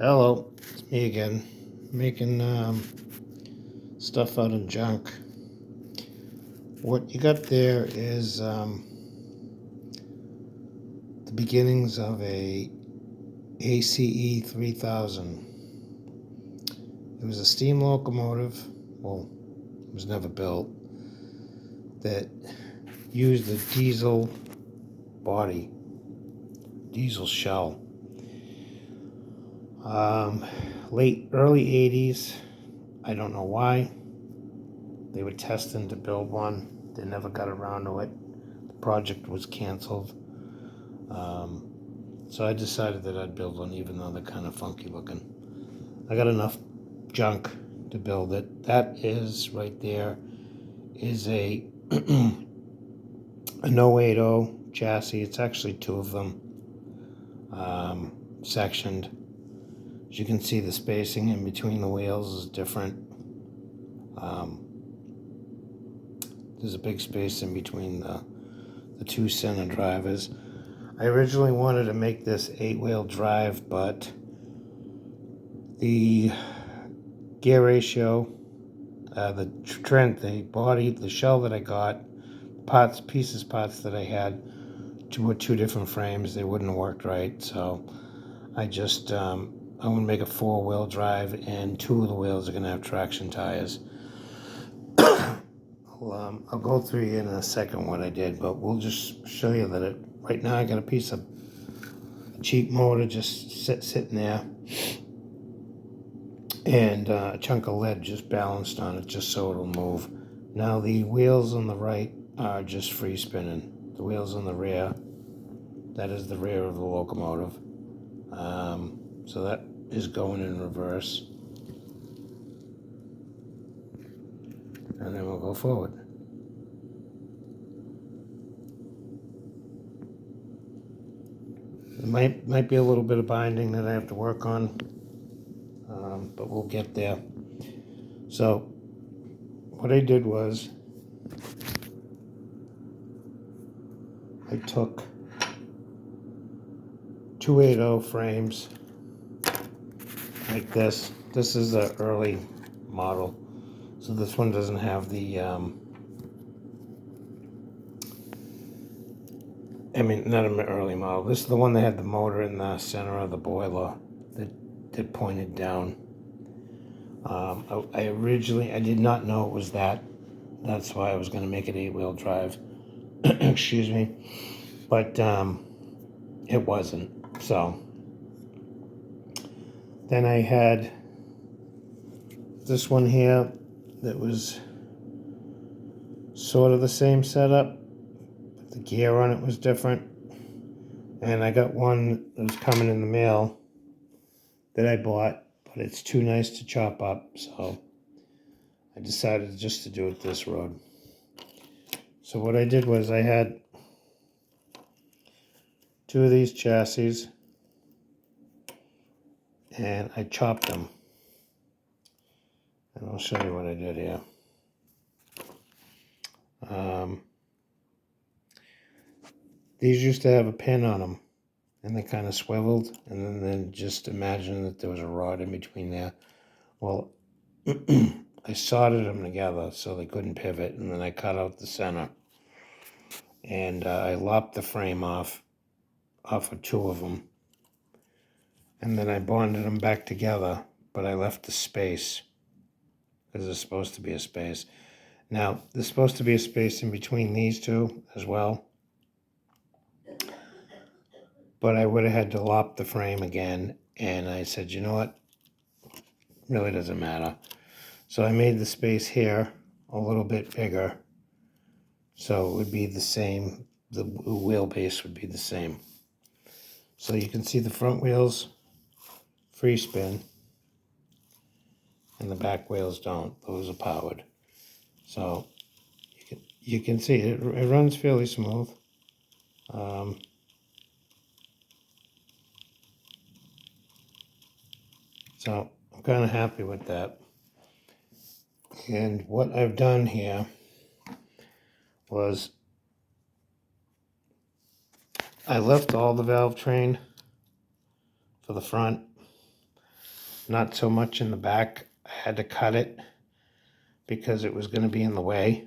Hello, it's me again, making stuff out of junk. What you got there is the beginnings of a ACE3000. It was a steam locomotive, well, it was never built, that used a diesel body, diesel shell. Early 80s, I don't know why. They were testing to build one. They never got around to it. The project was canceled. So I decided that I'd build one, even though they're kind of funky looking. I got enough junk to build it. That is right there is a an 080 chassis. It's actually two of them, sectioned. As you can see, the spacing in between the wheels is different. There's a big space in between the two center drivers. I originally wanted to make this 8-wheel drive, but the gear ratio, the body, the shell that I got, parts that I had were two different frames. They wouldn't have worked right, so I just I'm gonna make a 4-wheel drive, and two of the wheels are gonna have traction tires. I'll go through you in a second what I did, but we'll just show you that right now I got a piece of cheap motor just sitting there, and a chunk of lead just balanced on it just so it'll move. Now the wheels on the right are just free spinning. The wheels on the rear, that is the rear of the locomotive. So that is going in reverse. And then we'll go forward. It might be a little bit of binding that I have to work on, but we'll get there. So what I did was I took 280 frames like this. This is the early model, so this one doesn't have the not an early model. This is the one that had the motor in the center of the boiler that pointed down. I did not know it was that. That's why I was going to make it 8-wheel drive. Excuse me. But it wasn't. So then I had this one here that was sort of the same setup, but the gear on it was different. And I got one that was coming in the mail that I bought, but it's too nice to chop up, so I decided just to do it this road. So what I did was I had two of these chassis, and I chopped them. And I'll show you what I did here. These used to have a pin on them, and they kind of swiveled, and then just imagine that there was a rod in between there. Well, I soldered them together so they couldn't pivot, and then I cut out the center, and I lopped the frame off of two of them, and then I bonded them back together, but I left the space because there's supposed to be a space. Now, there's supposed to be a space in between these two as well, but I would have had to lop the frame again, and I said, you know what, really doesn't matter. So I made the space here a little bit bigger, so it would be the same, the wheelbase would be the same. So you can see the front wheels free spin, and the back wheels don't. Those are powered. So you can see it runs fairly smooth. So I'm kind of happy with that. And what I've done here was I left all the valve train for the front. not so much in the back. I had to cut it because it was going to be in the way.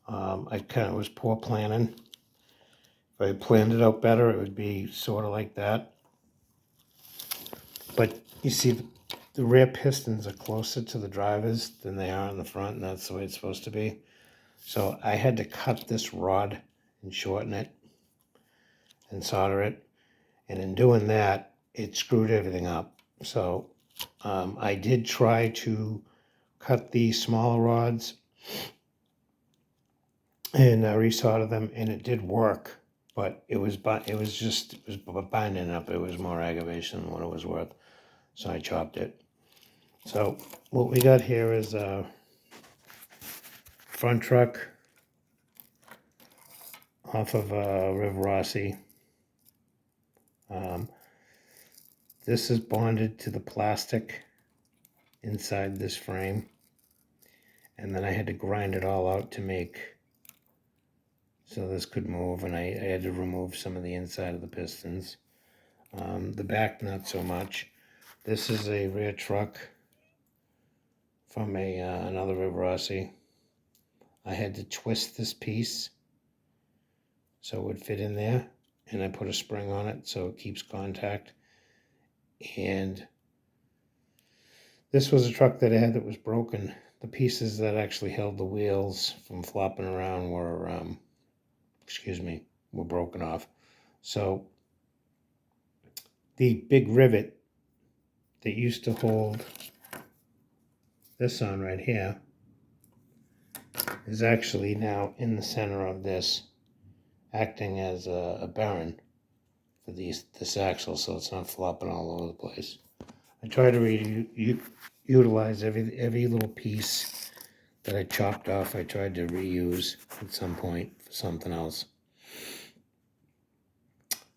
It was poor planning. If I planned it out better, it would be sort of like that. But you see, the rear pistons are closer to the drivers than they are in the front, and that's the way it's supposed to be. So I had to cut this rod and shorten it and solder it. And in doing that, it screwed everything up. So I did try to cut the smaller rods and resolder them, and it did work. But it was binding up. It was more aggravation than what it was worth. So I chopped it. So what we got here is a front truck off of River Rossi. This is bonded to the plastic inside this frame, and then I had to grind it all out to make so this could move, and I had to remove some of the inside of the pistons. The back, not so much. This is a rear truck from another River Rossi. I had to twist this piece so it would fit in there, and I put a spring on it so it keeps contact. And this was a truck that I had that was broken. The pieces that actually held the wheels from flopping around were, were broken off. So the big rivet that used to hold this on right here is actually now in the center of this, acting as a bearing for this axle, so it's not flopping all over the place. I try to utilize every little piece that I chopped off. I tried to reuse at some point for something else.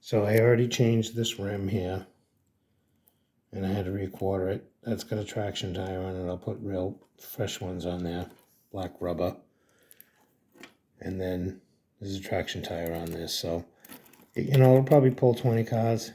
So I already changed this rim here, and I had to re-quarter it. That's got a traction tire on it. I'll put real fresh ones on there, black rubber. And then there's a traction tire on this, so it'll probably pull 20 cars.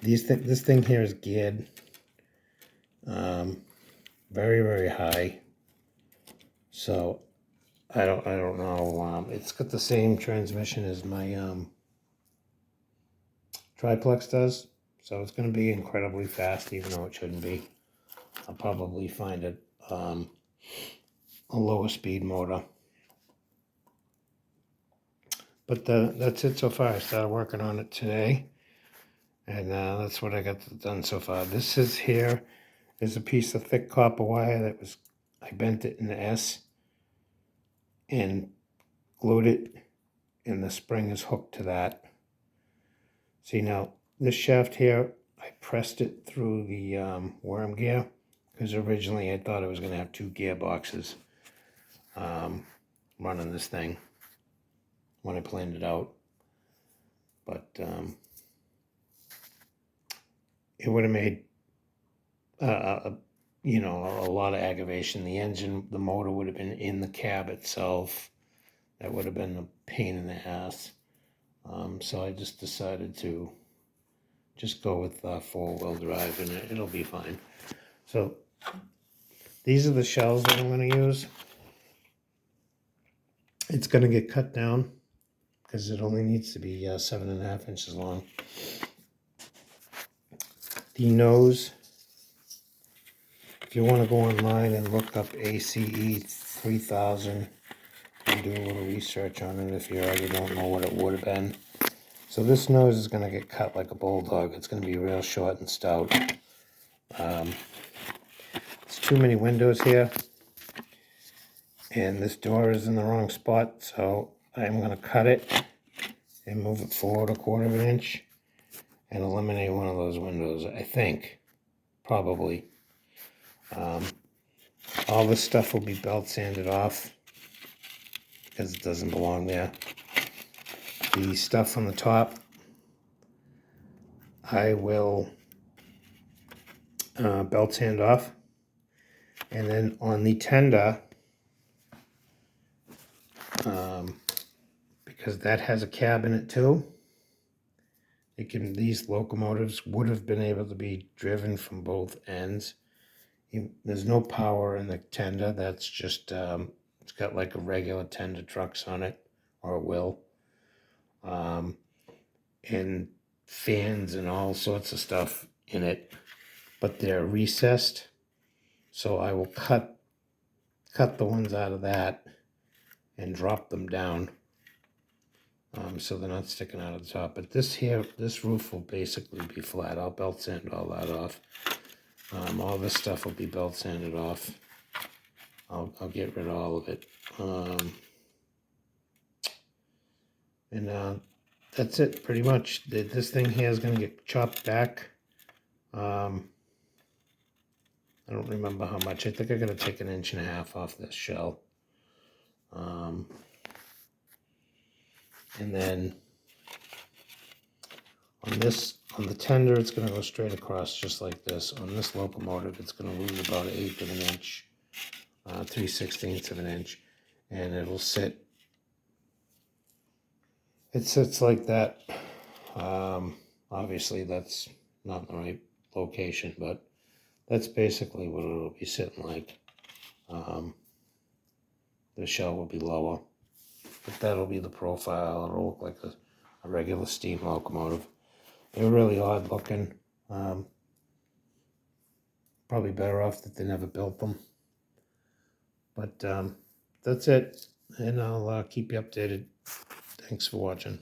This thing here is geared very, very high. So I don't know. It's got the same transmission as my triplex does, so it's going to be incredibly fast, even though it shouldn't be. I'll probably find it a lower speed motor. But that's it so far. I started working on it today, and that's what I got done so far. This is a piece of thick copper wire I bent it in the S and glued it, and the spring is hooked to that. See, now this shaft here, I pressed it through the worm gear, because originally I thought I was going to have 2 gearboxes running this thing when I planned it out. But it would have made a lot of aggravation. The motor would have been in the cab itself. That would have been a pain in the ass. So I just decided to just go with 4-wheel drive, and it'll be fine. So these are the shells that I'm going to use. It's going to get cut down because it only needs to be 7.5 inches long. The nose, if you want to go online and look up ACE3000 and do a little research on it if you already don't know what it would have been. So this nose is going to get cut like a bulldog. It's going to be real short and stout. There's too many windows here, and this door is in the wrong spot, so I'm going to cut it and move it forward 1/4 inch and eliminate one of those windows, I think, probably. All this stuff will be belt sanded off because it doesn't belong there. The stuff on the top, I will belt sand off. And then on the tender, because that has a cab in it too, These locomotives would have been able to be driven from both ends. There's no power in the tender. That's just, it's got like a regular tender trucks on it, or a wheel. And fans and all sorts of stuff in it, but they're recessed. So I will cut the ones out of that and drop them down, so they're not sticking out of the top. But this roof will basically be flat. I'll belt sand all that off. All this stuff will be belt sanded off. I'll get rid of all of it. And that's it, pretty much. This thing here is going to get chopped back. I don't remember how much. I think I got to take 1.5 inches off this shell. And then on the tender, it's going to go straight across just like this. On this locomotive, it's going to lose about 1/8 of an inch, 3/16 of an inch, and it'll sit. It sits like that. Obviously, that's not the right location, but that's basically what it'll be sitting like. The shell will be lower, but that'll be the profile. It'll look like a regular steam locomotive. They're really odd looking. Probably better off that they never built them. But that's it, and I'll keep you updated. Thanks for watching.